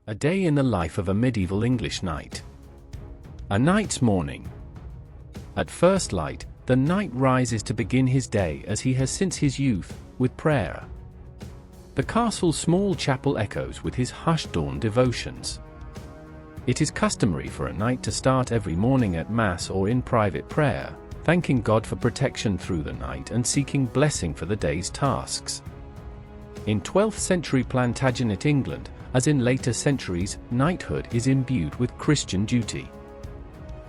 A day in the life of a medieval English knight. A knight's morning. At first light, the knight rises to begin his day as he has since his youth, with prayer. The castle's small chapel echoes with his hushed dawn devotions. It is customary for a knight to start every morning at Mass or in private prayer, thanking God for protection through the night and seeking blessing for the day's tasks. In 12th century Plantagenet England, as in later centuries, knighthood is imbued with Christian duty.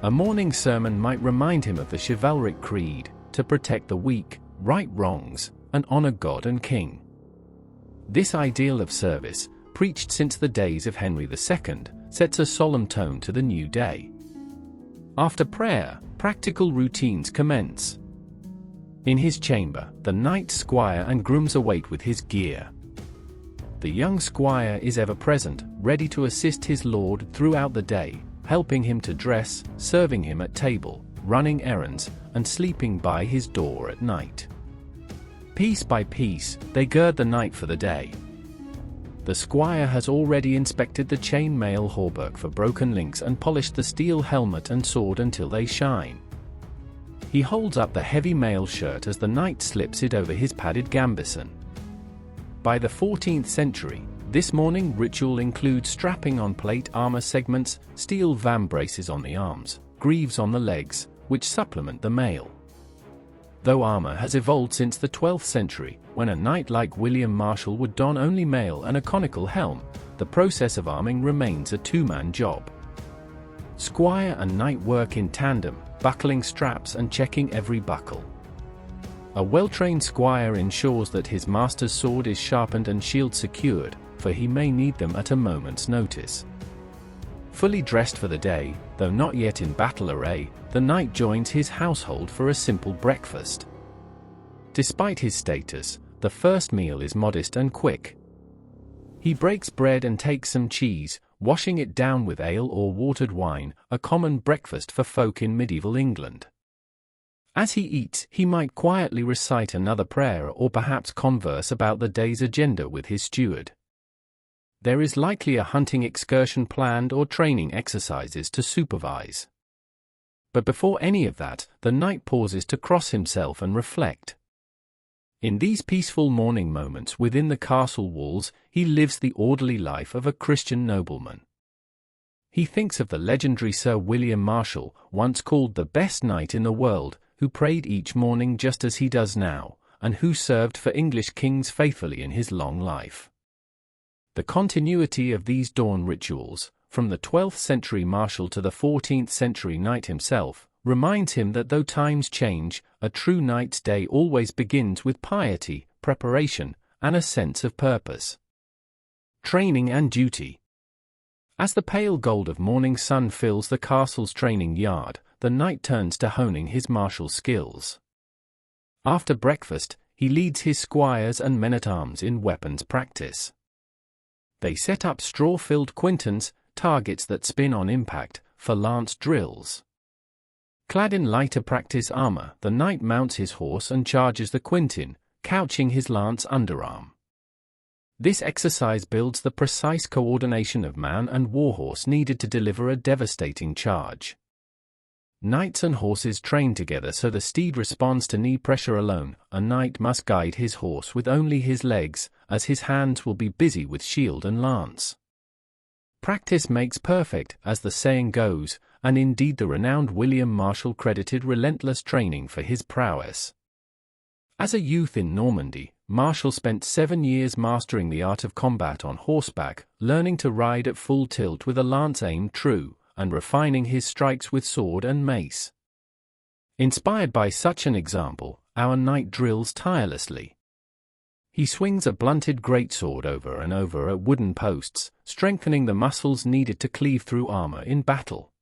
A morning sermon might remind him of the chivalric creed, to protect the weak, right wrongs, and honor God and King. This ideal of service, preached since the days of Henry II, sets a solemn tone to the new day. After prayer, practical routines commence. In his chamber, the knight squire and grooms await with his gear. The young squire is ever present, ready to assist his lord throughout the day, helping him to dress, serving him at table, running errands, and sleeping by his door at night. Piece by piece, they gird the knight for the day. The squire has already inspected the chain-mail hauberk for broken links and polished the steel helmet and sword until they shine. He holds up the heavy mail shirt as the knight slips it over his padded gambeson. By the 14th century, this morning ritual includes strapping on plate armor segments, steel vambraces on the arms, greaves on the legs, which supplement the mail. Though armor has evolved since the 12th century, when a knight like William Marshal would don only mail and a conical helm, the process of arming remains a two-man job. Squire and knight work in tandem, buckling straps and checking every buckle. A well-trained squire ensures that his master's sword is sharpened and shield secured, for he may need them at a moment's notice. Fully dressed for the day, though not yet in battle array, the knight joins his household for a simple breakfast. Despite his status, the first meal is modest and quick. He breaks bread and takes some cheese, washing it down with ale or watered wine, a common breakfast for folk in medieval England. As he eats, he might quietly recite another prayer or perhaps converse about the day's agenda with his steward. There is likely a hunting excursion planned or training exercises to supervise. But before any of that, the knight pauses to cross himself and reflect. In these peaceful morning moments within the castle walls, he lives the orderly life of a Christian nobleman. He thinks of the legendary Sir William Marshal, once called the best knight in the world, who prayed each morning just as he does now, and who served for English kings faithfully in his long life. The continuity of these dawn rituals, from the 12th century Marshal to the 14th century knight himself, reminds him that though times change, a true knight's day always begins with piety, preparation, and a sense of purpose. Training and duty. As the pale gold of morning sun fills the castle's training yard, the knight turns to honing his martial skills. After breakfast, he leads his squires and men-at-arms in weapons practice. They set up straw-filled quintons, targets that spin on impact, for lance drills. Clad in lighter practice armor, the knight mounts his horse and charges the quintin, couching his lance underarm. This exercise builds the precise coordination of man and warhorse needed to deliver a devastating charge. Knights and horses train together so the steed responds to knee pressure alone. A knight must guide his horse with only his legs, as his hands will be busy with shield and lance. Practice makes perfect, as the saying goes, and indeed the renowned William Marshal credited relentless training for his prowess. As a youth in Normandy, Marshal spent 7 years mastering the art of combat on horseback, learning to ride at full tilt with a lance aimed true, and refining his strikes with sword and mace. Inspired by such an example, our knight drills tirelessly. He swings a blunted greatsword over and over at wooden posts, strengthening the muscles needed to cleave through armor in battle.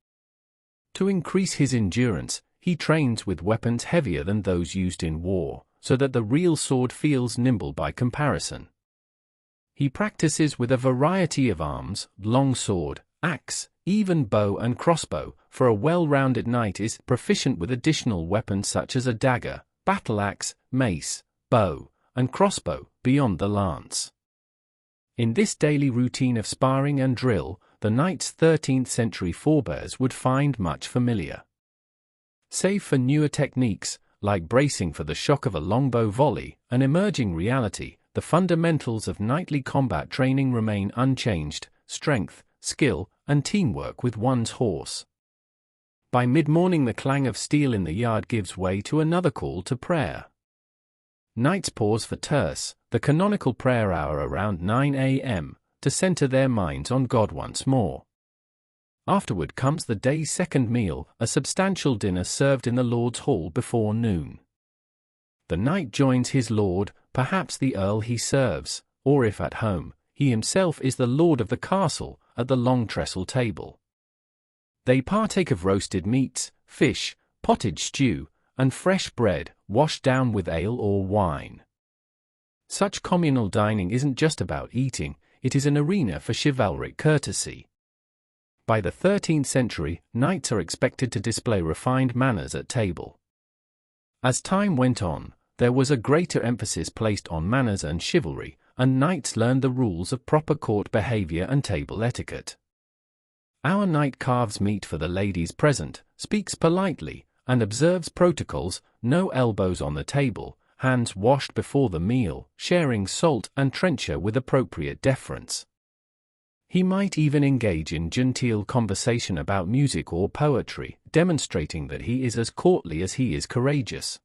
To increase his endurance, he trains with weapons heavier than those used in war, so that the real sword feels nimble by comparison. He practices with a variety of arms, long sword, axe, even bow and crossbow, for a well-rounded knight is proficient with additional weapons such as a dagger, battle axe, mace, bow, and crossbow, beyond the lance. In this daily routine of sparring and drill, the knight's 13th-century forebears would find much familiar. Save for newer techniques, like bracing for the shock of a longbow volley, an emerging reality, the fundamentals of knightly combat training remain unchanged: strength, skill, and teamwork with one's horse. By mid-morning the clang of steel in the yard gives way to another call to prayer. Knights pause for terce, the canonical prayer hour around 9 a.m., to center their minds on God once more. Afterward comes the day's second meal, a substantial dinner served in the Lord's Hall before noon. The knight joins his lord, perhaps the earl he serves, or if at home, he himself is the lord of the castle, at the long trestle table. They partake of roasted meats, fish, pottage stew, and fresh bread, washed down with ale or wine. Such communal dining isn't just about eating, it is an arena for chivalric courtesy. By the 13th century, knights are expected to display refined manners at table. As time went on, there was a greater emphasis placed on manners and chivalry, and knights learned the rules of proper court behavior and table etiquette. Our knight carves meat for the ladies present, speaks politely, and observes protocols: no elbows on the table, hands washed before the meal, sharing salt and trencher with appropriate deference. He might even engage in genteel conversation about music or poetry, demonstrating that he is as courtly as he is courageous.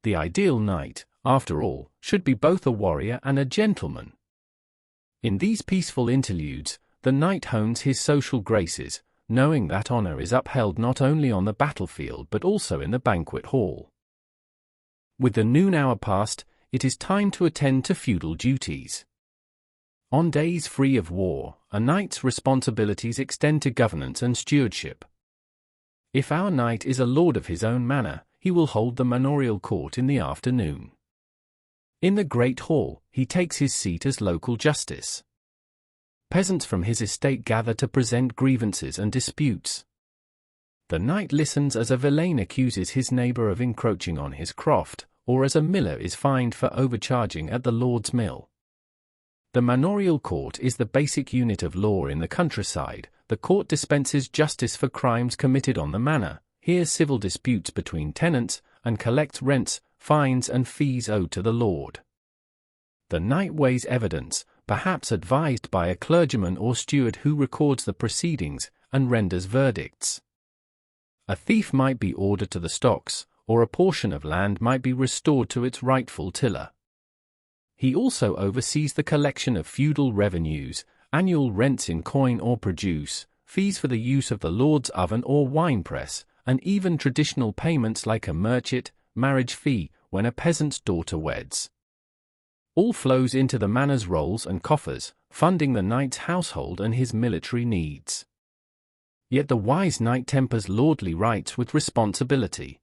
The ideal knight, after all, should be both a warrior and a gentleman. In these peaceful interludes, the knight hones his social graces, knowing that honor is upheld not only on the battlefield but also in the banquet hall. With the noon hour past, it is time to attend to feudal duties. On days free of war, a knight's responsibilities extend to governance and stewardship. If our knight is a lord of his own manor, he will hold the manorial court in the afternoon. In the great hall, he takes his seat as local justice. Peasants from his estate gather to present grievances and disputes. The knight listens as a villein accuses his neighbor of encroaching on his croft, or as a miller is fined for overcharging at the lord's mill. The manorial court is the basic unit of law in the countryside. The court dispenses justice for crimes committed on the manor, hears civil disputes between tenants, and collects rents, fines and fees owed to the lord. The knight weighs evidence, perhaps advised by a clergyman or steward who records the proceedings, and renders verdicts. A thief might be ordered to the stocks, or a portion of land might be restored to its rightful tiller. He also oversees the collection of feudal revenues, annual rents in coin or produce, fees for the use of the lord's oven or winepress, and even traditional payments like a merchant marriage fee when a peasant's daughter weds. All flows into the manor's rolls and coffers, funding the knight's household and his military needs. Yet the wise knight tempers lordly rights with responsibility.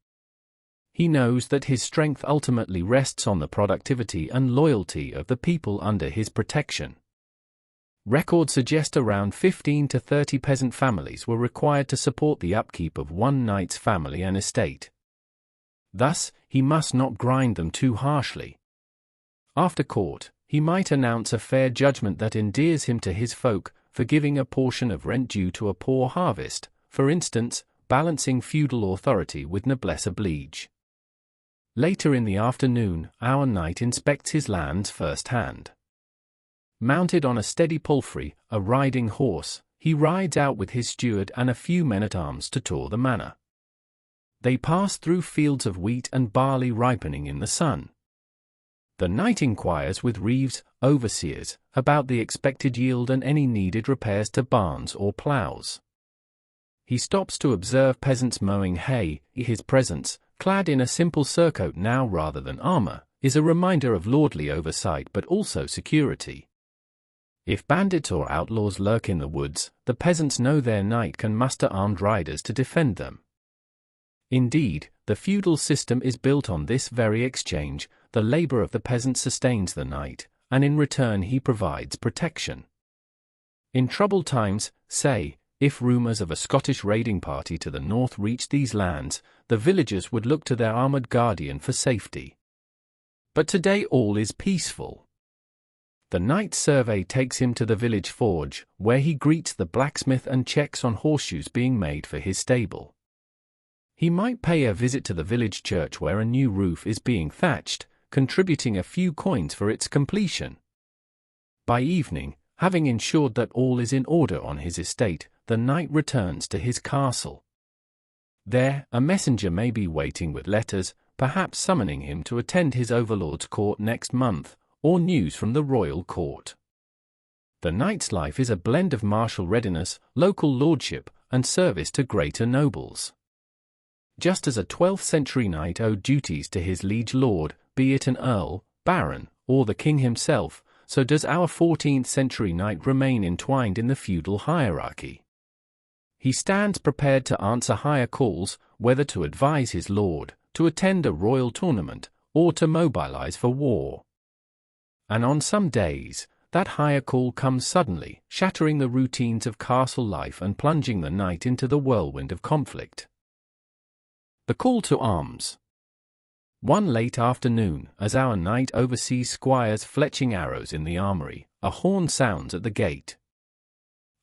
He knows that his strength ultimately rests on the productivity and loyalty of the people under his protection. Records suggest around 15 to 30 peasant families were required to support the upkeep of one knight's family and estate. Thus, he must not grind them too harshly. After court, he might announce a fair judgment that endears him to his folk, forgiving a portion of rent due to a poor harvest, for instance, balancing feudal authority with noblesse oblige. Later in the afternoon, our knight inspects his lands firsthand. Mounted on a steady palfrey, a riding horse, he rides out with his steward and a few men-at-arms to tour the manor. They pass through fields of wheat and barley ripening in the sun. The knight inquires with reeves, overseers, about the expected yield and any needed repairs to barns or ploughs. He stops to observe peasants mowing hay. His presence, clad in a simple surcoat now rather than armor, is a reminder of lordly oversight but also security. If bandits or outlaws lurk in the woods, the peasants know their knight can muster armed riders to defend them. Indeed, the feudal system is built on this very exchange. The labor of the peasant sustains the knight, and in return he provides protection. In troubled times, say, if rumors of a Scottish raiding party to the north reached these lands, the villagers would look to their armored guardian for safety. But today all is peaceful. The knight's survey takes him to the village forge, where he greets the blacksmith and checks on horseshoes being made for his stable. He might pay a visit to the village church where a new roof is being thatched, contributing a few coins for its completion. By evening, having ensured that all is in order on his estate, the knight returns to his castle. There, a messenger may be waiting with letters, perhaps summoning him to attend his overlord's court next month, or news from the royal court. The knight's life is a blend of martial readiness, local lordship, and service to greater nobles. Just as a 12th-century knight owed duties to his liege lord, be it an earl, baron, or the king himself, so does our 14th-century knight remain entwined in the feudal hierarchy. He stands prepared to answer higher calls, whether to advise his lord, to attend a royal tournament, or to mobilize for war. And on some days, that higher call comes suddenly, shattering the routines of castle life and plunging the knight into the whirlwind of conflict. The call to arms. One late afternoon, as our knight oversees squires fletching arrows in the armory, a horn sounds at the gate.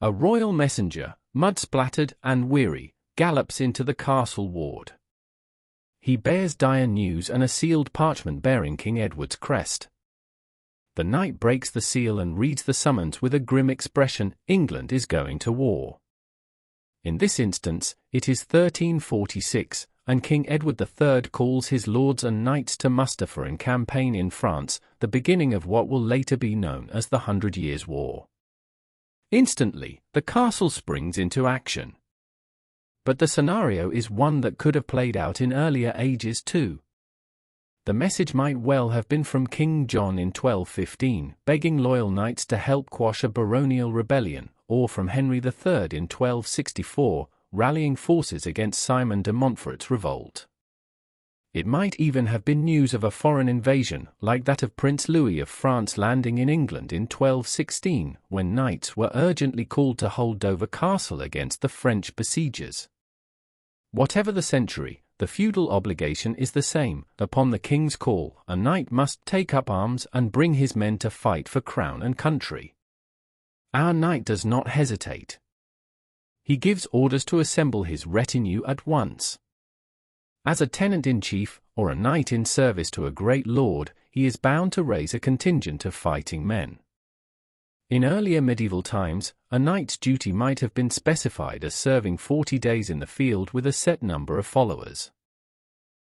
A royal messenger, mud-splattered and weary, gallops into the castle ward. He bears dire news and a sealed parchment bearing King Edward's crest. The knight breaks the seal and reads the summons with a grim expression: England is going to war. In this instance, it is 1346, and King Edward III calls his lords and knights to muster for a campaign in France, the beginning of what will later be known as the 100 Years' War. Instantly, the castle springs into action. But the scenario is one that could have played out in earlier ages too. The message might well have been from King John in 1215, begging loyal knights to help quash a baronial rebellion, or from Henry III in 1264, rallying forces against Simon de Montfort's revolt. It might even have been news of a foreign invasion, like that of Prince Louis of France landing in England in 1216, when knights were urgently called to hold Dover Castle against the French besiegers. Whatever the century, the feudal obligation is the same. Upon the king's call, a knight must take up arms and bring his men to fight for crown and country. Our knight does not hesitate. He gives orders to assemble his retinue at once. As a tenant-in-chief, or a knight in service to a great lord, he is bound to raise a contingent of fighting men. In earlier medieval times, a knight's duty might have been specified as serving 40 days in the field with a set number of followers.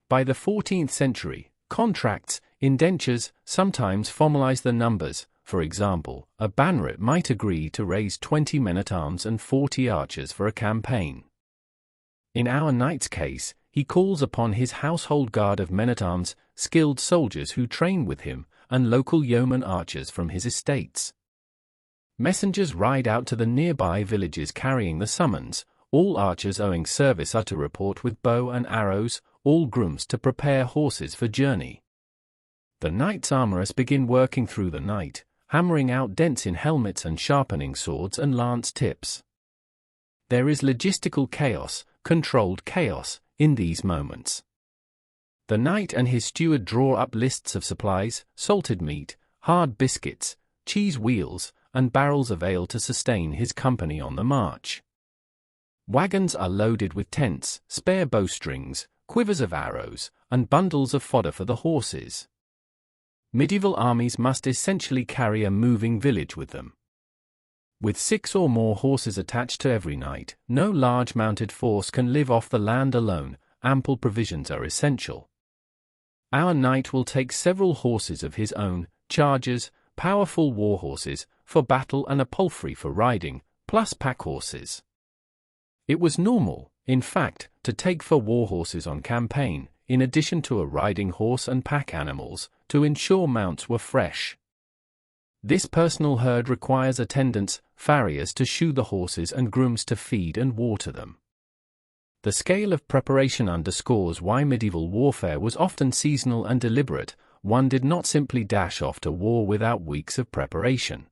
By the 14th century, contracts, indentures, sometimes formalized the numbers. For example, a banneret might agree to raise 20 men-at-arms and 40 archers for a campaign. In our knight's case, he calls upon his household guard of men-at-arms, skilled soldiers who train with him, and local yeoman archers from his estates. Messengers ride out to the nearby villages carrying the summons. All archers owing service are to report with bow and arrows, all grooms to prepare horses for journey. The knight's armorers begin working through the night, hammering out dents in helmets and sharpening swords and lance tips. There is logistical chaos, controlled chaos, in these moments. The knight and his steward draw up lists of supplies: salted meat, hard biscuits, cheese wheels, and barrels of ale to sustain his company on the march. Wagons are loaded with tents, spare bowstrings, quivers of arrows, and bundles of fodder for the horses. Medieval armies must essentially carry a moving village with them. With 6 or more horses attached to every knight, no large mounted force can live off the land alone. Ample provisions are essential. Our knight will take several horses of his own, chargers, powerful war horses, for battle and a palfrey for riding, plus pack horses. It was normal, in fact, to take 4 war horses on campaign, in addition to a riding horse and pack animals, to ensure mounts were fresh. This personal herd requires attendants, farriers to shoe the horses and grooms to feed and water them. The scale of preparation underscores why medieval warfare was often seasonal and deliberate. One did not simply dash off to war without weeks of preparation.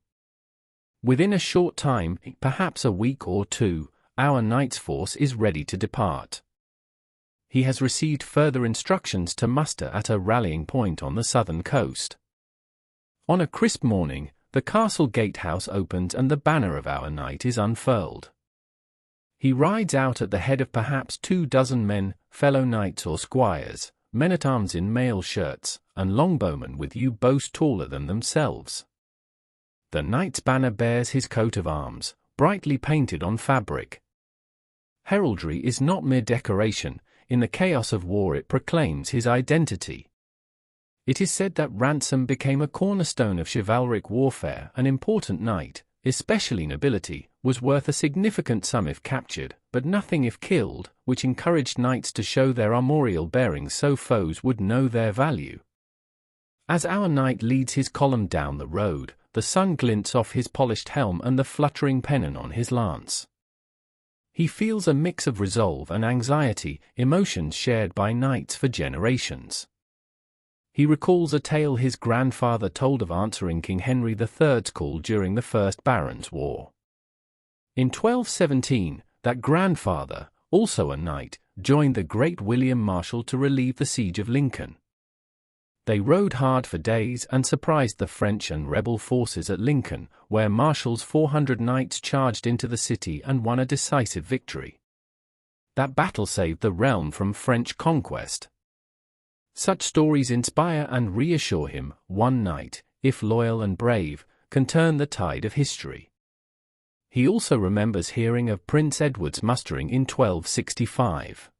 Within a short time, perhaps a week or 2, our knight's force is ready to depart. He has received further instructions to muster at a rallying point on the southern coast. On a crisp morning, the castle gatehouse opens and the banner of our knight is unfurled. He rides out at the head of perhaps 24 men, fellow knights or squires, men-at-arms in mail shirts, and longbowmen with yew bows taller than themselves. The knight's banner bears his coat of arms, brightly painted on fabric. Heraldry is not mere decoration, in the chaos of war it proclaims his identity. It is said that ransom became a cornerstone of chivalric warfare. An important knight, especially nobility, was worth a significant sum if captured, but nothing if killed, which encouraged knights to show their armorial bearings so foes would know their value. As our knight leads his column down the road, the sun glints off his polished helm and the fluttering pennon on his lance. He feels a mix of resolve and anxiety, emotions shared by knights for generations. He recalls a tale his grandfather told of answering King Henry III's call during the First Barons' War. In 1217, that grandfather, also a knight, joined the great William Marshal to relieve the siege of Lincoln. They rode hard for days and surprised the French and rebel forces at Lincoln, where Marshal's 400 knights charged into the city and won a decisive victory. That battle saved the realm from French conquest. Such stories inspire and reassure him. One knight, if loyal and brave, can turn the tide of history. He also remembers hearing of Prince Edward's mustering in 1265.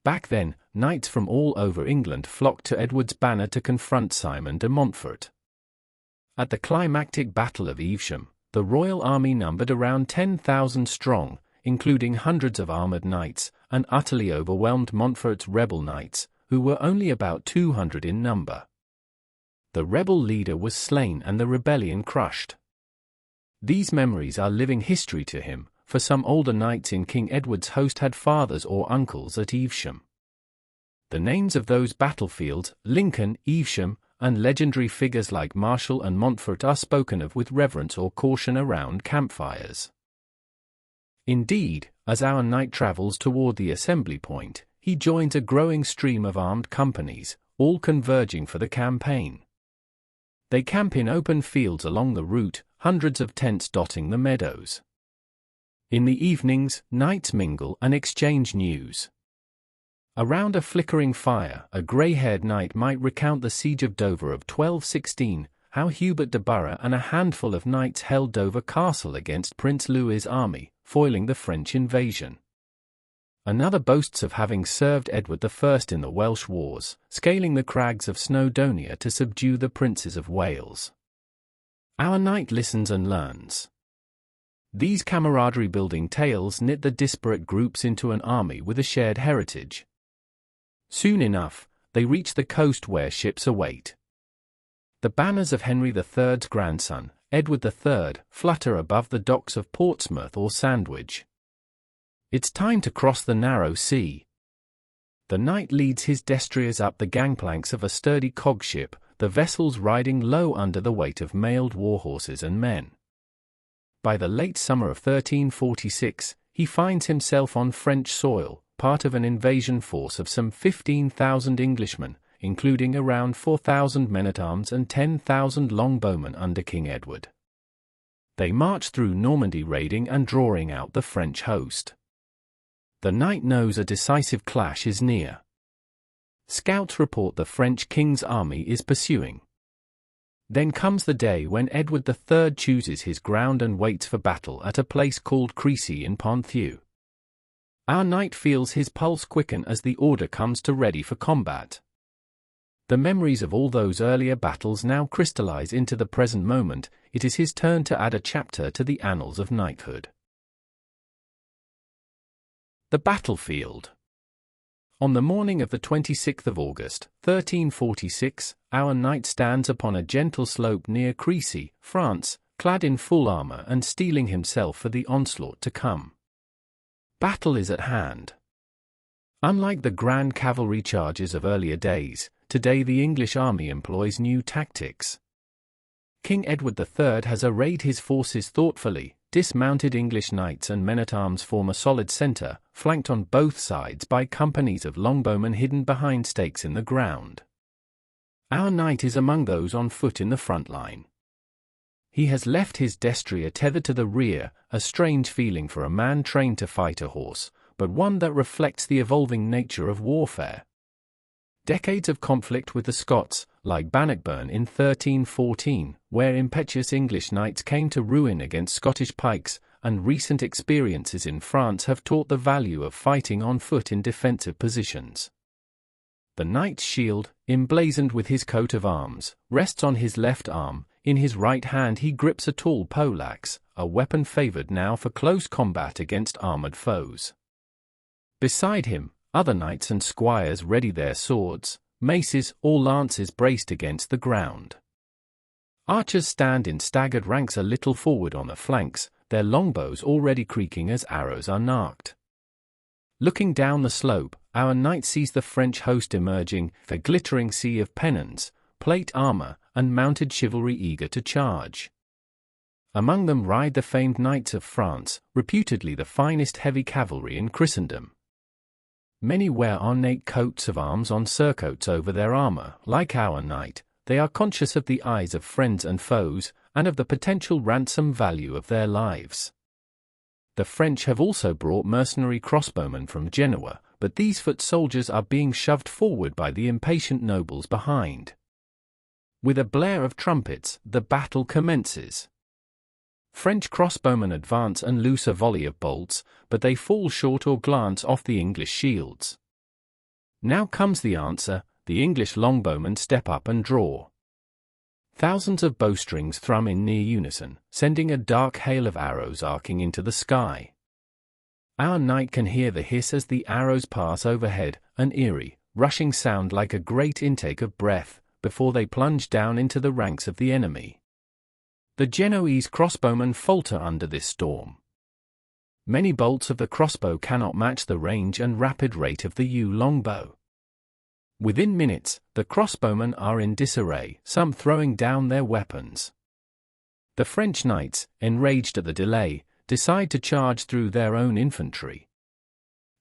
Back then, knights from all over England flocked to Edward's banner to confront Simon de Montfort. At the climactic Battle of Evesham, the royal army numbered around 10,000 strong, including hundreds of armoured knights, and utterly overwhelmed Montfort's rebel knights, who were only about 200 in number. The rebel leader was slain and the rebellion crushed. These memories are living history to him, for some older knights in King Edward's host had fathers or uncles at Evesham. The names of those battlefields, Lincoln, Evesham, and legendary figures like Marshal and Montfort are spoken of with reverence or caution around campfires. Indeed, as our knight travels toward the assembly point, he joins a growing stream of armed companies, all converging for the campaign. They camp in open fields along the route, hundreds of tents dotting the meadows. In the evenings, knights mingle and exchange news. Around a flickering fire, a grey-haired knight might recount the siege of Dover of 1216, how Hubert de Burgh and a handful of knights held Dover Castle against Prince Louis's army, foiling the French invasion. Another boasts of having served Edward I in the Welsh Wars, scaling the crags of Snowdonia to subdue the princes of Wales. Our knight listens and learns. These camaraderie-building tales knit the disparate groups into an army with a shared heritage. Soon enough, they reach the coast where ships await. The banners of Henry III's grandson, Edward III, flutter above the docks of Portsmouth or Sandwich. It's time to cross the narrow sea. The knight leads his destriers up the gangplanks of a sturdy cogship, the vessels riding low under the weight of mailed warhorses and men. By the late summer of 1346, he finds himself on French soil, part of an invasion force of some 15,000 Englishmen, including around 4,000 men-at-arms and 10,000 longbowmen under King Edward. They march through Normandy raiding and drawing out the French host. The knight knows a decisive clash is near. Scouts report the French king's army is pursuing. Then comes the day when Edward III chooses his ground and waits for battle at a place called Crecy in Ponthieu. Our knight feels his pulse quicken as the order comes to ready for combat. The memories of all those earlier battles now crystallize into the present moment. It is his turn to add a chapter to the annals of knighthood. The battlefield. On the morning of the 26th of August, 1346, our knight stands upon a gentle slope near Crecy, France, clad in full armor and steeling himself for the onslaught to come. Battle is at hand. Unlike the grand cavalry charges of earlier days, today the English army employs new tactics. King Edward III has arrayed his forces thoughtfully. Dismounted English knights and men-at-arms form a solid centre, flanked on both sides by companies of longbowmen hidden behind stakes in the ground. Our knight is among those on foot in the front line. He has left his destrier tethered to the rear, a strange feeling for a man trained to fight a horse, but one that reflects the evolving nature of warfare. Decades of conflict with the Scots, like Bannockburn in 1314, where impetuous English knights came to ruin against Scottish pikes, and recent experiences in France have taught the value of fighting on foot in defensive positions. The knight's shield, emblazoned with his coat of arms, rests on his left arm. In his right hand he grips a tall poleaxe, a weapon favored now for close combat against armored foes. Beside him, other knights and squires ready their swords, maces or lances braced against the ground. Archers stand in staggered ranks a little forward on the flanks, their longbows already creaking as arrows are narked. Looking down the slope, our knight sees the French host emerging, a glittering sea of pennons, plate armor, and mounted chivalry eager to charge. Among them ride the famed Knights of France, reputedly the finest heavy cavalry in Christendom. Many wear ornate coats of arms on surcoats over their armor. Like our knight, they are conscious of the eyes of friends and foes, and of the potential ransom value of their lives. The French have also brought mercenary crossbowmen from Genoa, but these foot soldiers are being shoved forward by the impatient nobles behind. With a blare of trumpets, the battle commences. French crossbowmen advance and loose a volley of bolts, but they fall short or glance off the English shields. Now comes the answer, the English longbowmen step up and draw. Thousands of bowstrings thrum in near unison, sending a dark hail of arrows arcing into the sky. Our knight can hear the hiss as the arrows pass overhead, an eerie, rushing sound like a great intake of breath, before they plunge down into the ranks of the enemy. The Genoese crossbowmen falter under this storm. Many bolts of the crossbow cannot match the range and rapid rate of the yew longbow. Within minutes, the crossbowmen are in disarray, some throwing down their weapons. The French knights, enraged at the delay, decide to charge through their own infantry.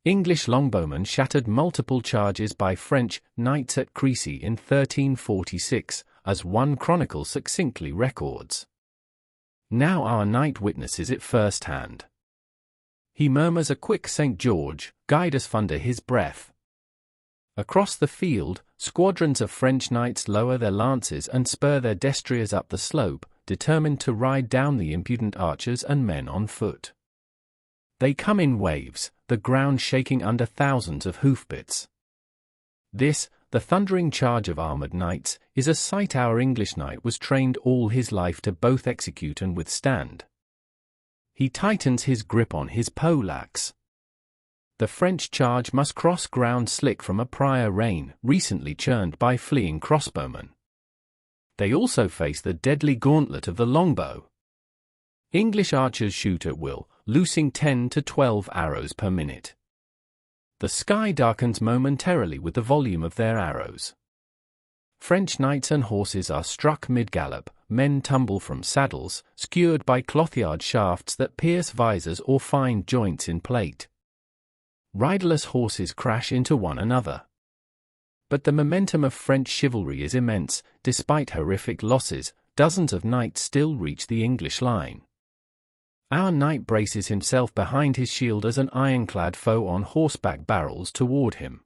English longbowmen shattered multiple charges by French knights at Crécy in 1346, as one chronicle succinctly records. Now our knight witnesses it firsthand. He murmurs a quick St. George, guide us under his breath. Across the field, squadrons of French knights lower their lances and spur their destriers up the slope, determined to ride down the impudent archers and men on foot. They come in waves, the ground shaking under thousands of hoofbeats. This, the thundering charge of armored knights, is a sight our English knight was trained all his life to both execute and withstand. He tightens his grip on his poleaxe. The French charge must cross ground slick from a prior reign, recently churned by fleeing crossbowmen. They also face the deadly gauntlet of the longbow. English archers shoot at will, loosing 10 to 12 arrows per minute. The sky darkens momentarily with the volume of their arrows. French knights and horses are struck mid-gallop, men tumble from saddles, skewered by clothyard shafts that pierce visors or find joints in plate. Riderless horses crash into one another. But the momentum of French chivalry is immense. Despite horrific losses, dozens of knights still reach the English line. Our knight braces himself behind his shield as an ironclad foe on horseback barrels toward him.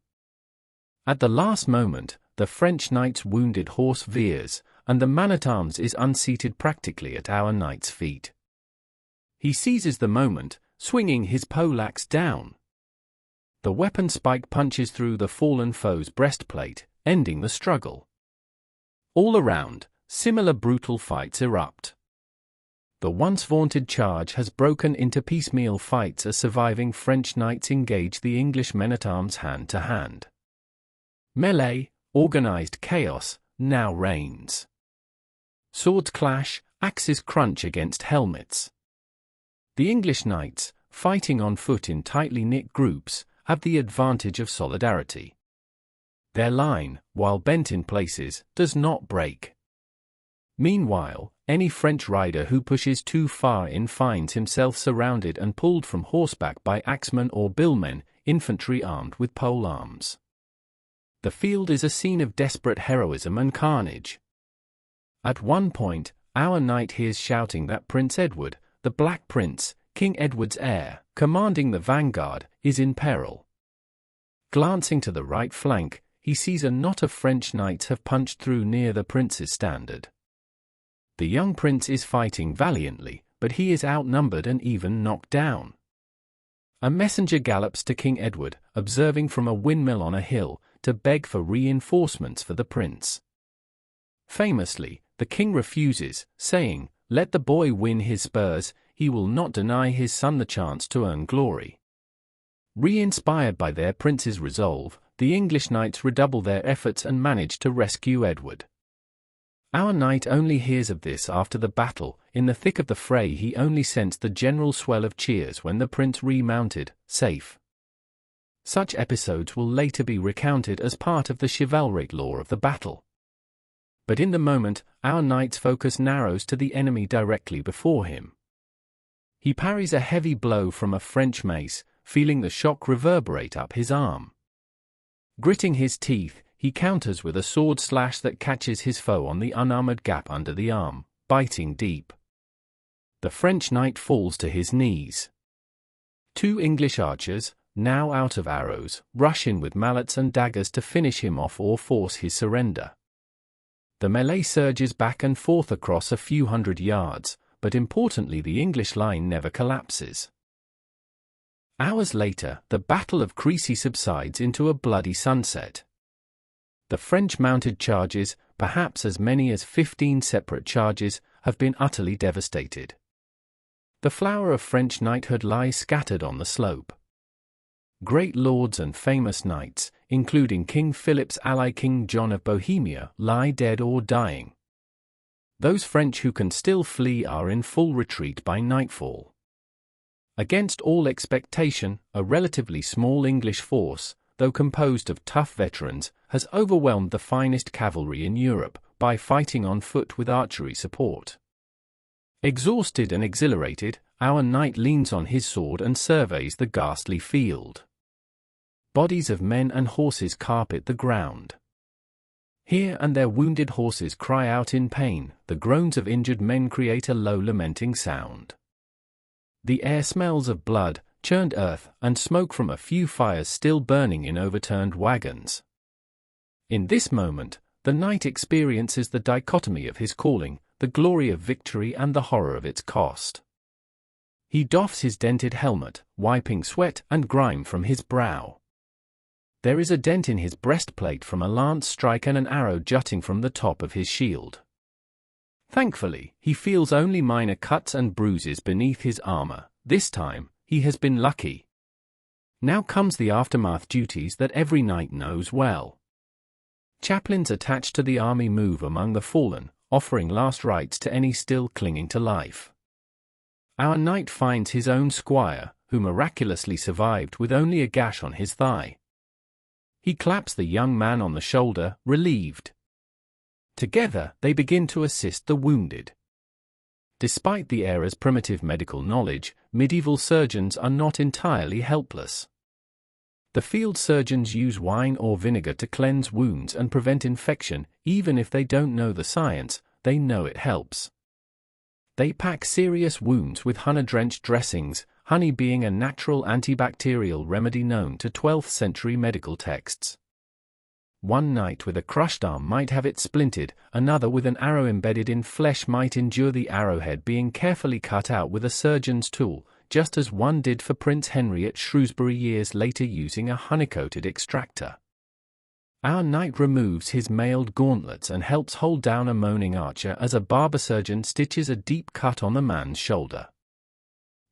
At the last moment, the French knight's wounded horse veers, and the man-at-arms is unseated practically at our knight's feet. He seizes the moment, swinging his poleaxe down. The weapon spike punches through the fallen foe's breastplate, ending the struggle. All around, similar brutal fights erupt. The once vaunted charge has broken into piecemeal fights as surviving French knights engage the English men-at-arms hand to hand. Melee, organized chaos, now reigns. Swords clash, axes crunch against helmets. The English knights, fighting on foot in tightly knit groups, have the advantage of solidarity. Their line, while bent in places, does not break. Meanwhile, any French rider who pushes too far in finds himself surrounded and pulled from horseback by axemen or billmen, infantry armed with polearms. The field is a scene of desperate heroism and carnage. At one point, our knight hears shouting that Prince Edward, the Black Prince, King Edward's heir, commanding the vanguard, is in peril. Glancing to the right flank, he sees a knot of French knights have punched through near the prince's standard. The young prince is fighting valiantly, but he is outnumbered and even knocked down. A messenger gallops to King Edward, observing from a windmill on a hill, to beg for reinforcements for the prince. Famously, the king refuses, saying, "Let the boy win his spurs, he will not deny his son the chance to earn glory." Re-inspired by their prince's resolve, the English knights redouble their efforts and manage to rescue Edward. Our knight only hears of this after the battle. In the thick of the fray he only sensed the general swell of cheers when the prince remounted, safe. Such episodes will later be recounted as part of the chivalric lore of the battle. But in the moment, our knight's focus narrows to the enemy directly before him. He parries a heavy blow from a French mace, feeling the shock reverberate up his arm. Gritting his teeth, he counters with a sword slash that catches his foe on the unarmored gap under the arm, biting deep. The French knight falls to his knees. Two English archers, now out of arrows, rush in with mallets and daggers to finish him off or force his surrender. The melee surges back and forth across a few hundred yards, but importantly the English line never collapses. Hours later, the Battle of Crécy subsides into a bloody sunset. The French mounted charges, perhaps as many as 15 separate charges, have been utterly devastated. The flower of French knighthood lies scattered on the slope. Great lords and famous knights, including King Philip's ally King John of Bohemia, lie dead or dying. Those French who can still flee are in full retreat by nightfall. Against all expectation, a relatively small English force, though composed of tough veterans, has overwhelmed the finest cavalry in Europe by fighting on foot with archery support. Exhausted and exhilarated, our knight leans on his sword and surveys the ghastly field. Bodies of men and horses carpet the ground. Here and there wounded horses cry out in pain, the groans of injured men create a low lamenting sound. The air smells of blood, churned earth, and smoke from a few fires still burning in overturned wagons. In this moment, the knight experiences the dichotomy of his calling, the glory of victory and the horror of its cost. He doffs his dented helmet, wiping sweat and grime from his brow. There is a dent in his breastplate from a lance strike and an arrow jutting from the top of his shield. Thankfully, he feels only minor cuts and bruises beneath his armor. This time, he has been lucky. Now comes the aftermath duties that every knight knows well. Chaplains attached to the army move among the fallen, offering last rites to any still clinging to life. Our knight finds his own squire, who miraculously survived with only a gash on his thigh. He claps the young man on the shoulder, relieved. Together, they begin to assist the wounded. Despite the era's primitive medical knowledge, medieval surgeons are not entirely helpless. The field surgeons use wine or vinegar to cleanse wounds and prevent infection. Even if they don't know the science, they know it helps. They pack serious wounds with honey-drenched dressings, honey being a natural antibacterial remedy known to 12th century medical texts. One knight with a crushed arm might have it splintered, another with an arrow embedded in flesh might endure the arrowhead being carefully cut out with a surgeon's tool, just as one did for Prince Henry at Shrewsbury years later using a honey-coated extractor. Our knight removes his mailed gauntlets and helps hold down a moaning archer as a barber surgeon stitches a deep cut on the man's shoulder.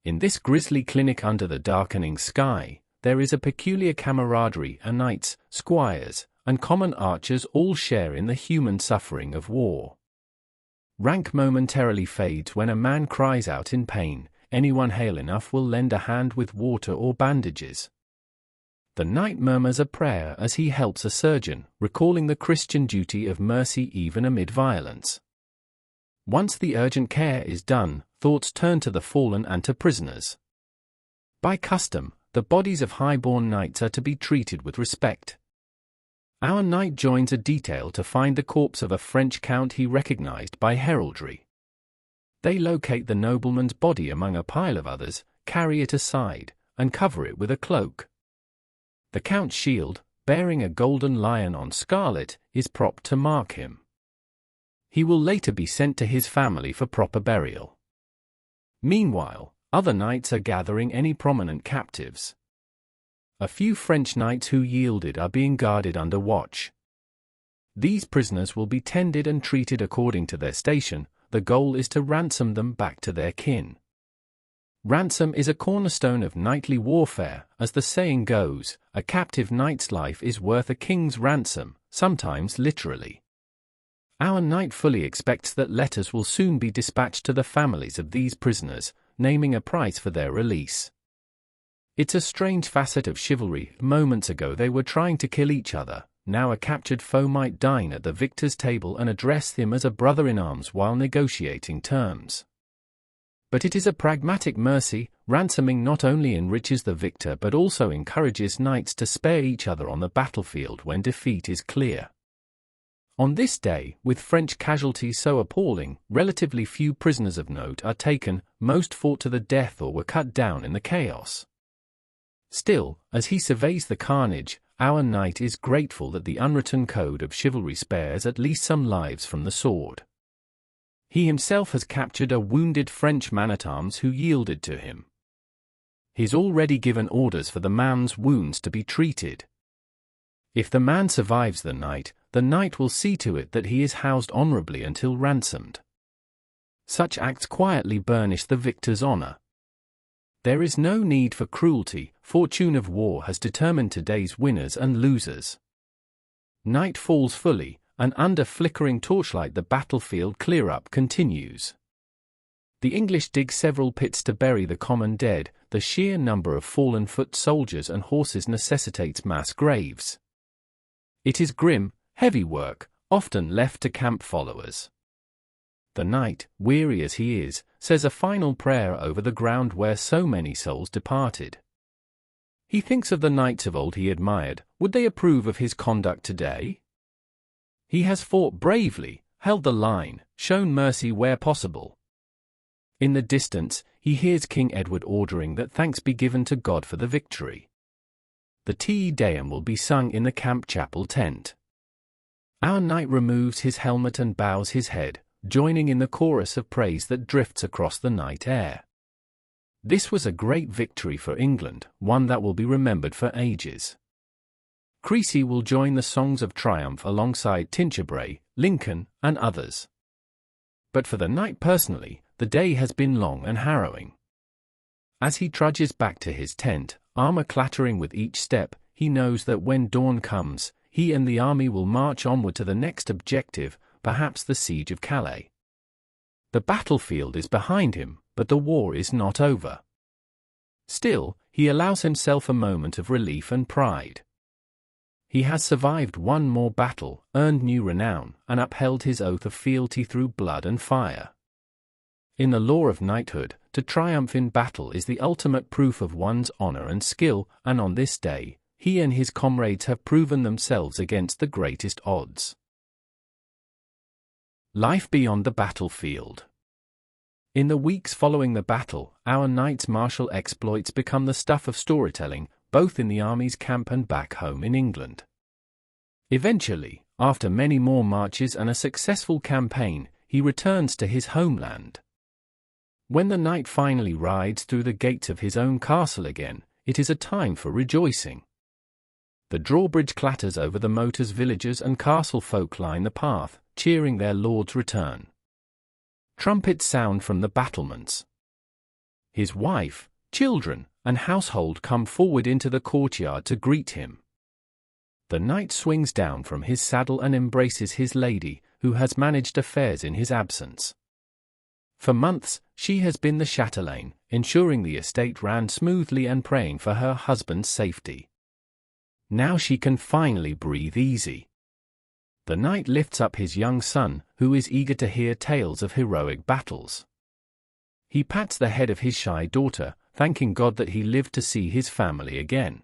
In this grisly clinic under the darkening sky, there is a peculiar camaraderie. Knights, squires, and common archers all share in the human suffering of war. Rank momentarily fades when a man cries out in pain. Anyone hale enough will lend a hand with water or bandages. The knight murmurs a prayer as he helps a surgeon, recalling the Christian duty of mercy even amid violence. Once the urgent care is done, thoughts turn to the fallen and to prisoners. By custom, the bodies of high-born knights are to be treated with respect. Our knight joins a detail to find the corpse of a French count he recognized by heraldry. They locate the nobleman's body among a pile of others, carry it aside, and cover it with a cloak. The count's shield, bearing a golden lion on scarlet, is propped to mark him. He will later be sent to his family for proper burial. Meanwhile, other knights are gathering any prominent captives. A few French knights who yielded are being guarded under watch. These prisoners will be tended and treated according to their station. The goal is to ransom them back to their kin. Ransom is a cornerstone of knightly warfare, as the saying goes, a captive knight's life is worth a king's ransom, sometimes literally. Our knight fully expects that letters will soon be dispatched to the families of these prisoners, naming a price for their release. It's a strange facet of chivalry. Moments ago they were trying to kill each other, now a captured foe might dine at the victor's table and address him as a brother-in-arms while negotiating terms. But it is a pragmatic mercy. Ransoming not only enriches the victor but also encourages knights to spare each other on the battlefield when defeat is clear. On this day, with French casualties so appalling, relatively few prisoners of note are taken, most fought to the death or were cut down in the chaos. Still, as he surveys the carnage, our knight is grateful that the unwritten code of chivalry spares at least some lives from the sword. He himself has captured a wounded French man-at-arms who yielded to him. He's already given orders for the man's wounds to be treated. If the man survives the night will see to it that he is housed honorably until ransomed. Such acts quietly burnish the victor's honor. There is no need for cruelty. Fortune of war has determined today's winners and losers. Night falls fully, and under flickering torchlight the battlefield clear-up continues. The English dig several pits to bury the common dead. The sheer number of fallen foot soldiers and horses necessitates mass graves. It is grim, heavy work, often left to camp followers. The knight, weary as he is, says a final prayer over the ground where so many souls departed. He thinks of the knights of old he admired. Would they approve of his conduct today? He has fought bravely, held the line, shown mercy where possible. In the distance, he hears King Edward ordering that thanks be given to God for the victory. The Te Deum will be sung in the camp chapel tent. Our knight removes his helmet and bows his head, joining in the chorus of praise that drifts across the night air. This was a great victory for England, one that will be remembered for ages. Creasy will join the songs of triumph alongside Tinchebray, Lincoln, and others. But for the knight personally, the day has been long and harrowing. As he trudges back to his tent, armor clattering with each step, he knows that when dawn comes, he and the army will march onward to the next objective, perhaps the siege of Calais. The battlefield is behind him, but the war is not over. Still, he allows himself a moment of relief and pride. He has survived one more battle, earned new renown, and upheld his oath of fealty through blood and fire. In the lore of knighthood, to triumph in battle is the ultimate proof of one's honor and skill, and on this day, he and his comrades have proven themselves against the greatest odds. Life beyond the battlefield. In the weeks following the battle, our knight's martial exploits become the stuff of storytelling, both in the army's camp and back home in England. Eventually, after many more marches and a successful campaign, he returns to his homeland. When the knight finally rides through the gates of his own castle again, it is a time for rejoicing. The drawbridge clatters over the moat as villagers and castle folk line the path, cheering their lord's return. Trumpets sound from the battlements. His wife, children, and household come forward into the courtyard to greet him. The knight swings down from his saddle and embraces his lady, who has managed affairs in his absence. For months, she has been the chatelaine, ensuring the estate ran smoothly and praying for her husband's safety. Now she can finally breathe easy. The knight lifts up his young son, who is eager to hear tales of heroic battles. He pats the head of his shy daughter, thanking God that he lived to see his family again.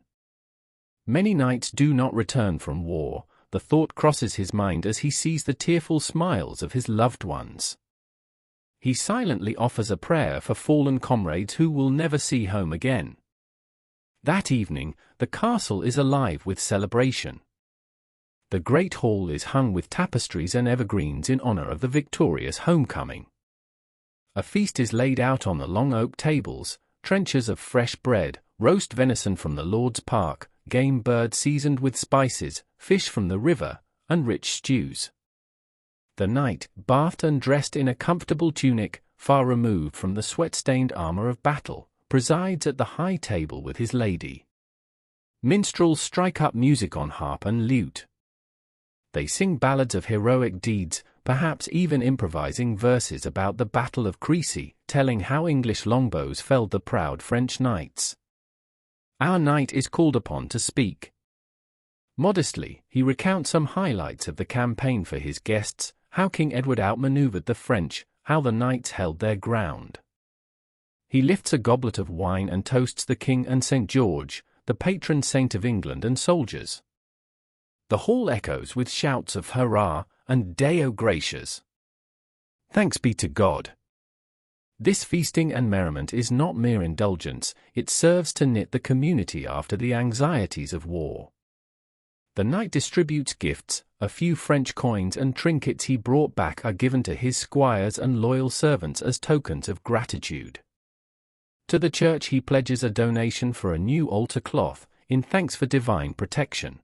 Many knights do not return from war. The thought crosses his mind as he sees the tearful smiles of his loved ones. he silently offers a prayer for fallen comrades who will never see home again. That evening, the castle is alive with celebration. The great hall is hung with tapestries and evergreens in honor of the victorious homecoming. A feast is laid out on the long oak tables, trenchers of fresh bread, roast venison from the Lord's Park, game bird seasoned with spices, fish from the river, and rich stews. The knight, bathed and dressed in a comfortable tunic, far removed from the sweat-stained armor of battle, presides at the high table with his lady. Minstrels strike up music on harp and lute. They sing ballads of heroic deeds, perhaps even improvising verses about the Battle of Crécy, telling how English longbows felled the proud French knights. Our knight is called upon to speak. Modestly, he recounts some highlights of the campaign for his guests, how King Edward outmaneuvered the French, how the knights held their ground. He lifts a goblet of wine and toasts the King and St. George, the patron saint of England and soldiers. The hall echoes with shouts of hurrah and Deo gratias. Thanks be to God. This feasting and merriment is not mere indulgence, it serves to knit the community after the anxieties of war. The knight distributes gifts, a few French coins and trinkets he brought back are given to his squires and loyal servants as tokens of gratitude. To the church he pledges a donation for a new altar cloth, in thanks for divine protection.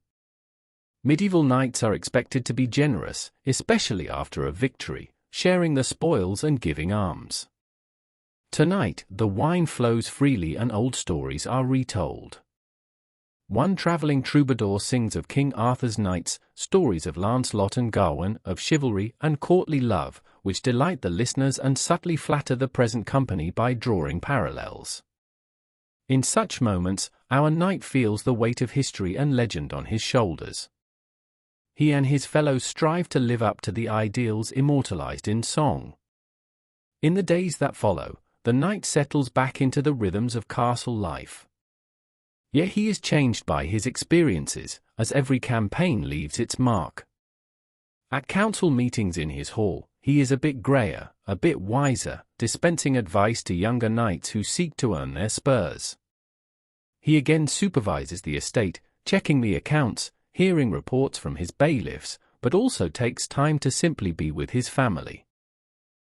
Medieval knights are expected to be generous, especially after a victory, sharing the spoils and giving alms. Tonight, the wine flows freely and old stories are retold. One traveling troubadour sings of King Arthur's knights, stories of Lancelot and Gawain, of chivalry and courtly love, which delight the listeners and subtly flatter the present company by drawing parallels. In such moments, our knight feels the weight of history and legend on his shoulders. He and his fellows strive to live up to the ideals immortalized in song. In the days that follow, the knight settles back into the rhythms of castle life. Yet he is changed by his experiences, as every campaign leaves its mark. At council meetings in his hall, he is a bit grayer, a bit wiser, dispensing advice to younger knights who seek to earn their spurs. He again supervises the estate, checking the accounts, hearing reports from his bailiffs, but also takes time to simply be with his family.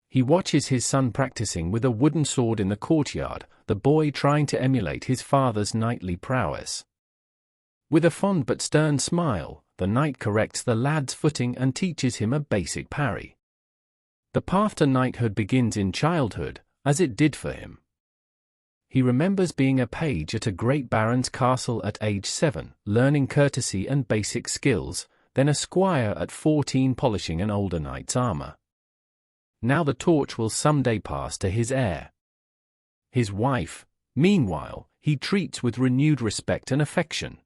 He watches his son practicing with a wooden sword in the courtyard, the boy trying to emulate his father's knightly prowess. With a fond but stern smile, the knight corrects the lad's footing and teaches him a basic parry. The path to knighthood begins in childhood, as it did for him. He remembers being a page at a great baron's castle at age 7, learning courtesy and basic skills, then a squire at 14 polishing an older knight's armor. Now the torch will someday pass to his heir. His wife, meanwhile, he treats with renewed respect and affection.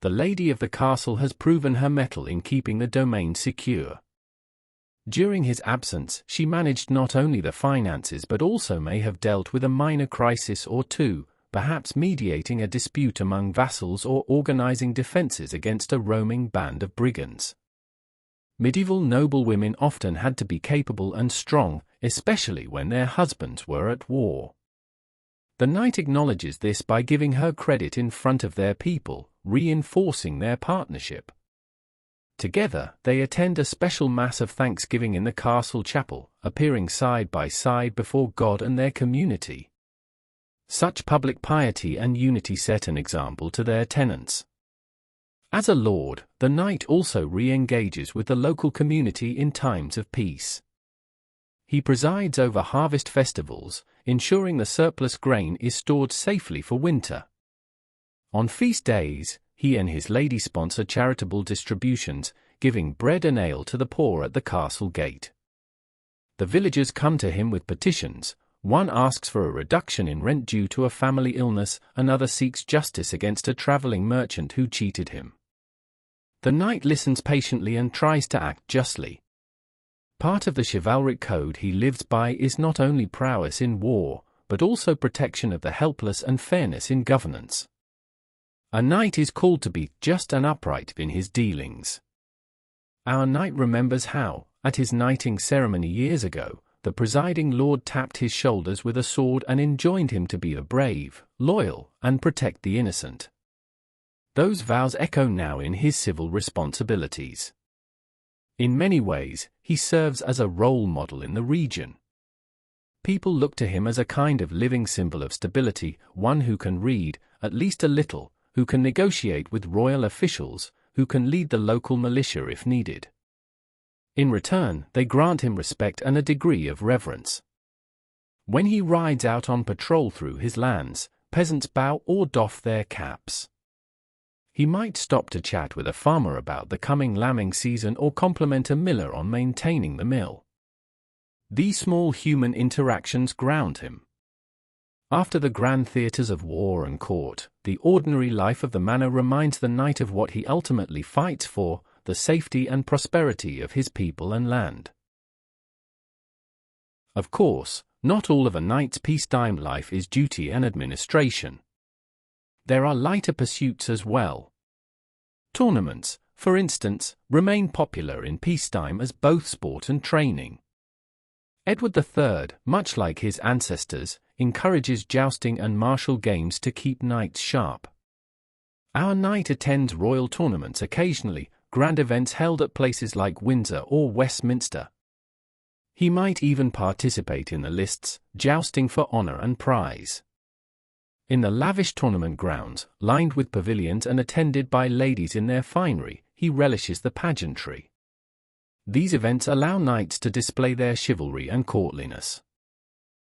The lady of the castle has proven her mettle in keeping the domain secure. During his absence, she managed not only the finances but also may have dealt with a minor crisis or two, perhaps mediating a dispute among vassals or organizing defenses against a roaming band of brigands. Medieval noblewomen often had to be capable and strong, especially when their husbands were at war. The knight acknowledges this by giving her credit in front of their people, reinforcing their partnership. Together, they attend a special Mass of Thanksgiving in the castle chapel, appearing side by side before God and their community. Such public piety and unity set an example to their tenants. As a lord, the knight also re-engages with the local community in times of peace. He presides over harvest festivals, ensuring the surplus grain is stored safely for winter. On feast days, he and his lady sponsor charitable distributions, giving bread and ale to the poor at the castle gate. The villagers come to him with petitions. One asks for a reduction in rent due to a family illness, another seeks justice against a traveling merchant who cheated him. The knight listens patiently and tries to act justly. Part of the chivalric code he lives by is not only prowess in war, but also protection of the helpless and fairness in governance. A knight is called to be just and upright in his dealings. Our knight remembers how, at his knighting ceremony years ago, the presiding lord tapped his shoulders with a sword and enjoined him to be brave, loyal, and protect the innocent. Those vows echo now in his civil responsibilities. In many ways, he serves as a role model in the region. People look to him as a kind of living symbol of stability, one who can read, at least a little, who can negotiate with royal officials, who can lead the local militia if needed. In return, they grant him respect and a degree of reverence. When he rides out on patrol through his lands, peasants bow or doff their caps. He might stop to chat with a farmer about the coming lambing season or compliment a miller on maintaining the mill. These small human interactions ground him. After the grand theatres of war and court, the ordinary life of the manor reminds the knight of what he ultimately fights for, the safety and prosperity of his people and land. Of course, not all of a knight's peacetime life is duty and administration. There are lighter pursuits as well. Tournaments, for instance, remain popular in peacetime as both sport and training. Edward III, much like his ancestors, encourages jousting and martial games to keep knights sharp. Our knight attends royal tournaments occasionally, grand events held at places like Windsor or Westminster. He might even participate in the lists, jousting for honor and prize. In the lavish tournament grounds, lined with pavilions and attended by ladies in their finery, he relishes the pageantry. These events allow knights to display their chivalry and courtliness.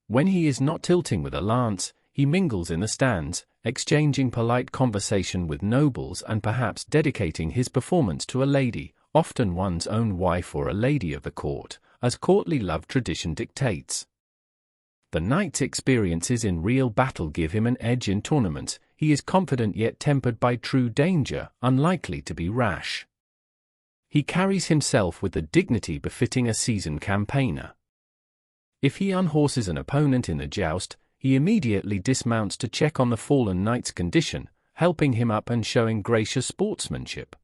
When he is not tilting with a lance, he mingles in the stands, exchanging polite conversation with nobles and perhaps dedicating his performance to a lady, often one's own wife or a lady of the court, as courtly love tradition dictates. The knight's experiences in real battle give him an edge in tournaments. He is confident yet tempered by true danger, unlikely to be rash. He carries himself with the dignity befitting a seasoned campaigner. If he unhorses an opponent in the joust, he immediately dismounts to check on the fallen knight's condition, helping him up and showing gracious sportsmanship.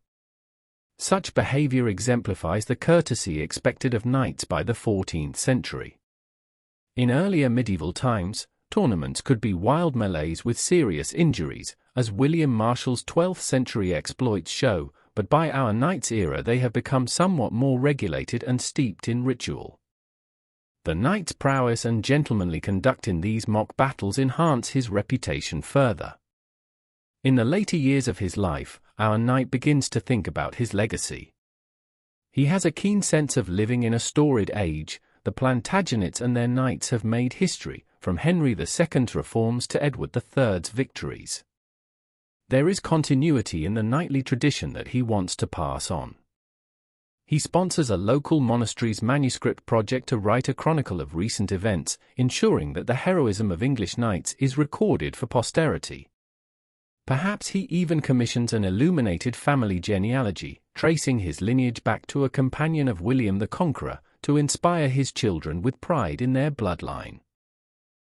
Such behavior exemplifies the courtesy expected of knights by the 14th century. In earlier medieval times, tournaments could be wild melees with serious injuries, as William Marshal's 12th century exploits show, but by our knight's era they have become somewhat more regulated and steeped in ritual. The knight's prowess and gentlemanly conduct in these mock battles enhance his reputation further. In the later years of his life, our knight begins to think about his legacy. He has a keen sense of living in a storied age. The Plantagenets and their knights have made history, from Henry II's reforms to Edward III's victories. There is continuity in the knightly tradition that he wants to pass on. He sponsors a local monastery's manuscript project to write a chronicle of recent events, ensuring that the heroism of English knights is recorded for posterity. Perhaps he even commissions an illuminated family genealogy, tracing his lineage back to a companion of William the Conqueror, to inspire his children with pride in their bloodline.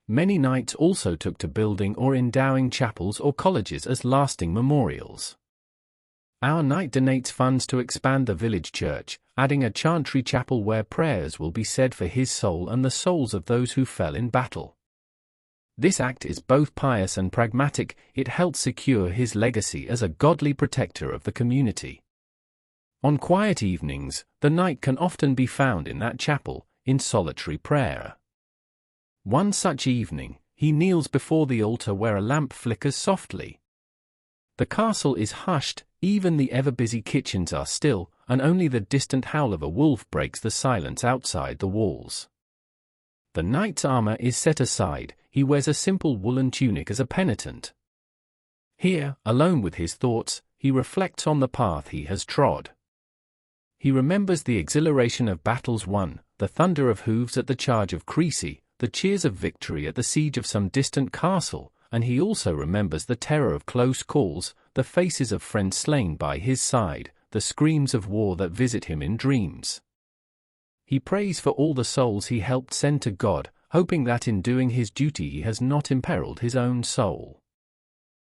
Many knights also took to building or endowing chapels or colleges as lasting memorials. Our knight donates funds to expand the village church, adding a chantry chapel where prayers will be said for his soul and the souls of those who fell in battle. This act is both pious and pragmatic. It helps secure his legacy as a godly protector of the community. On quiet evenings, the knight can often be found in that chapel, in solitary prayer. One such evening, he kneels before the altar where a lamp flickers softly. The castle is hushed, even the ever-busy kitchens are still, and only the distant howl of a wolf breaks the silence outside the walls. The knight's armor is set aside. He wears a simple woolen tunic as a penitent. Here, alone with his thoughts, he reflects on the path he has trod. He remembers the exhilaration of battles won, the thunder of hooves at the charge of Crecy, the cheers of victory at the siege of some distant castle, and he also remembers the terror of close calls, the faces of friends slain by his side, the screams of war that visit him in dreams. He prays for all the souls he helped send to God, hoping that in doing his duty he has not imperiled his own soul.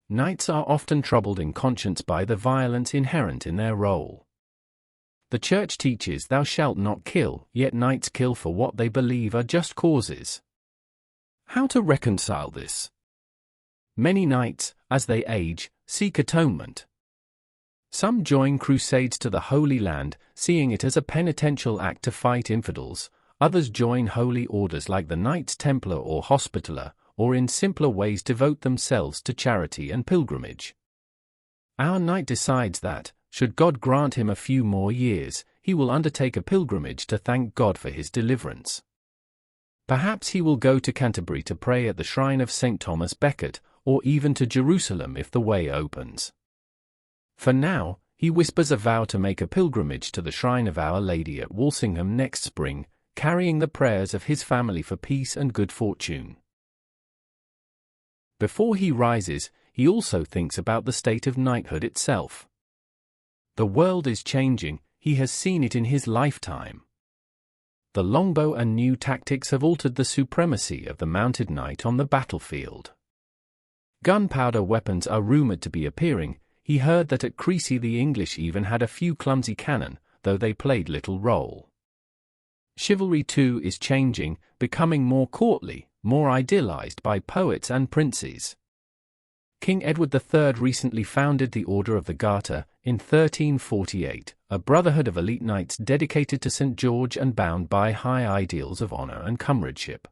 Knights are often troubled in conscience by the violence inherent in their role. The Church teaches thou shalt not kill, yet knights kill for what they believe are just causes. How to reconcile this? Many knights, as they age, seek atonement. Some join crusades to the Holy Land, seeing it as a penitential act to fight infidels. Others join holy orders like the Knights Templar or Hospitaller, or in simpler ways devote themselves to charity and pilgrimage. Our knight decides that, should God grant him a few more years, he will undertake a pilgrimage to thank God for his deliverance. Perhaps he will go to Canterbury to pray at the shrine of St. Thomas Becket, or even to Jerusalem if the way opens. For now, he whispers a vow to make a pilgrimage to the shrine of Our Lady at Walsingham next spring, carrying the prayers of his family for peace and good fortune. Before he rises, he also thinks about the state of knighthood itself. The world is changing, he has seen it in his lifetime. The longbow and new tactics have altered the supremacy of the mounted knight on the battlefield. Gunpowder weapons are rumoured to be appearing. He heard that at Crecy the English even had a few clumsy cannon, though they played little role. Chivalry too is changing, becoming more courtly, more idealized by poets and princes. King Edward III recently founded the Order of the Garter, in 1348, a brotherhood of elite knights dedicated to St. George and bound by high ideals of honor and comradeship.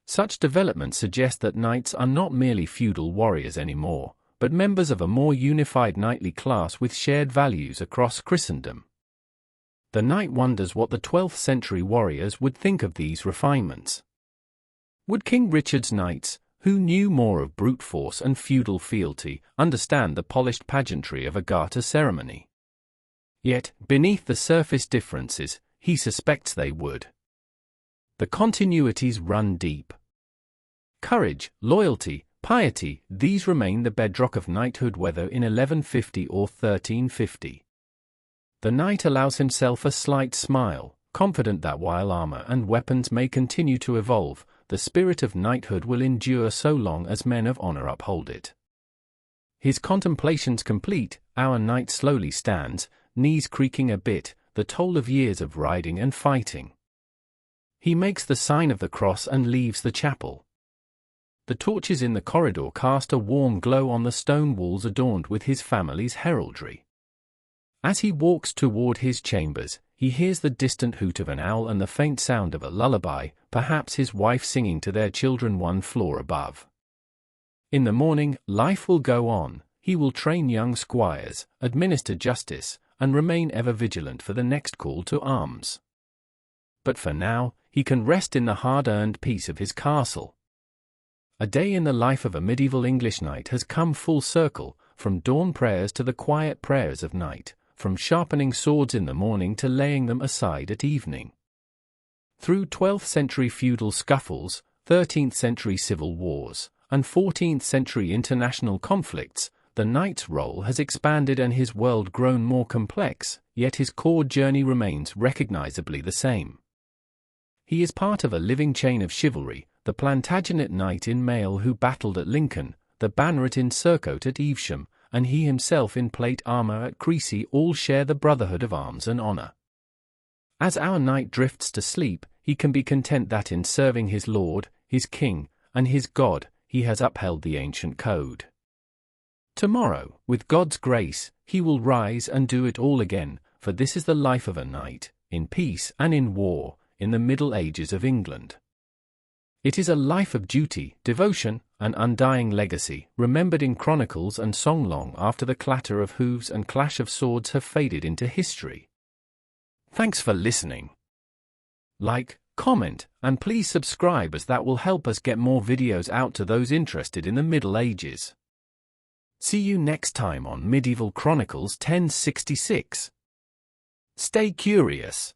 Such developments suggest that knights are not merely feudal warriors anymore, but members of a more unified knightly class with shared values across Christendom. The knight wonders what the 12th century warriors would think of these refinements. Would King Richard's knights, who knew more of brute force and feudal fealty, understand the polished pageantry of a garter ceremony? Yet, beneath the surface differences, he suspects they would. The continuities run deep. Courage, loyalty, piety, these remain the bedrock of knighthood whether in 1150 or 1350. The knight allows himself a slight smile, confident that while armor and weapons may continue to evolve, the spirit of knighthood will endure so long as men of honor uphold it. His contemplations complete, our knight slowly stands, knees creaking a bit, the toll of years of riding and fighting. He makes the sign of the cross and leaves the chapel. The torches in the corridor cast a warm glow on the stone walls adorned with his family's heraldry. As he walks toward his chambers, he hears the distant hoot of an owl and the faint sound of a lullaby, perhaps his wife singing to their children one floor above. In the morning, life will go on, he will train young squires, administer justice, and remain ever vigilant for the next call to arms. But for now, he can rest in the hard-earned peace of his castle. A day in the life of a medieval English knight has come full circle, from dawn prayers to the quiet prayers of night, from sharpening swords in the morning to laying them aside at evening. Through 12th century feudal scuffles, 13th century civil wars, and 14th century international conflicts, the knight's role has expanded and his world grown more complex, yet his core journey remains recognizably the same. He is part of a living chain of chivalry, the Plantagenet knight in mail who battled at Lincoln, the banneret in surcoat at Evesham, and he himself in plate armor at Crecy all share the brotherhood of arms and honor. As our knight drifts to sleep, he can be content that in serving his Lord, his King, and his God, he has upheld the ancient code. Tomorrow, with God's grace, he will rise and do it all again, for this is the life of a knight, in peace and in war, in the Middle Ages of England. It is a life of duty, devotion, and undying legacy, remembered in chronicles and song long after the clatter of hooves and clash of swords have faded into history. Thanks for listening. Like, comment, and please subscribe as that will help us get more videos out to those interested in the Middle Ages. See you next time on Medieval Chronicles 1066. Stay curious.